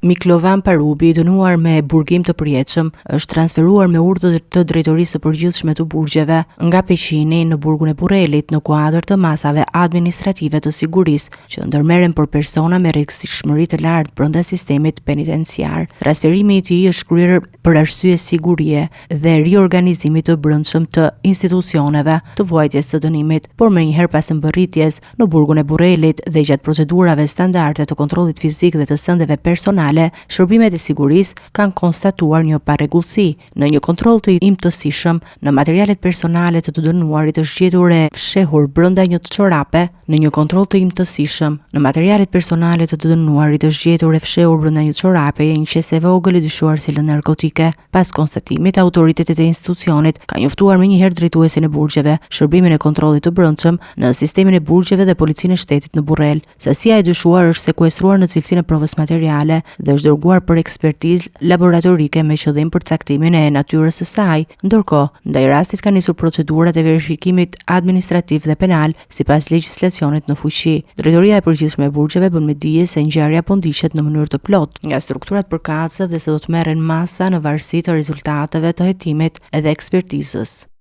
Miklovan Parubi, i dënuar me burgim të përjetshëm, është transferuar me urdhë të Drejtorisë së Përgjithshme të Burgjeve nga Peqini në burgun e Burrelit në kuadër të masave administrative të sigurisë që ndërmerren për persona me rrezikshmëri të lartë brenda sistemit penitenciar. Transferimi i tij është kryer për arsye sigurie dhe riorganizimit të brendshëm të institucioneve të vuajtjes së dënimit, por menjëherë pas mbërritjes në burgun e Burrelit dhe gjatë procedurave standarde të kontrollit fizik dhe të sendeve personale, shërbimet e sigurisë kanë konstatuar një parregullsi. Në një kontroll të imtësishëm në materialet personale të dënuarit është gjetur e fshehur brenda një çorape. Në një kontroll të imtësishëm në materialet personale të dënuarit është gjetur e fshehur brenda një çorape një qese e vogël e dyshuar si lëndë narkotike. Pas konstatimit, autoritetet e institucionit kanë njoftuar menjëherë drejtuesin e burgjeve, shërbimin e kontrollit të brendshëm në sistemin e burgjeve dhe policinë e shtetit në Burrel. Sasia e dyshuar është sekuestruar në cilësinë e provës materiale dhe është dërguar për ekspertizë laboratorike me qëllim për caktimin e natyrës së saj. Ndërkohë, ndaj rastit kanë nisur procedurat e verifikimit administrativ dhe penal sipas legjislacionit në fuqi. Drejtoria e Përgjithshme e Burgjeve bën me dije se ngjarja po ndiqet në mënyrë të plotë nga strukturat përkatëse dhe se do të merren masa në varësi të rezultateve të hetimit edhe ekspertizës.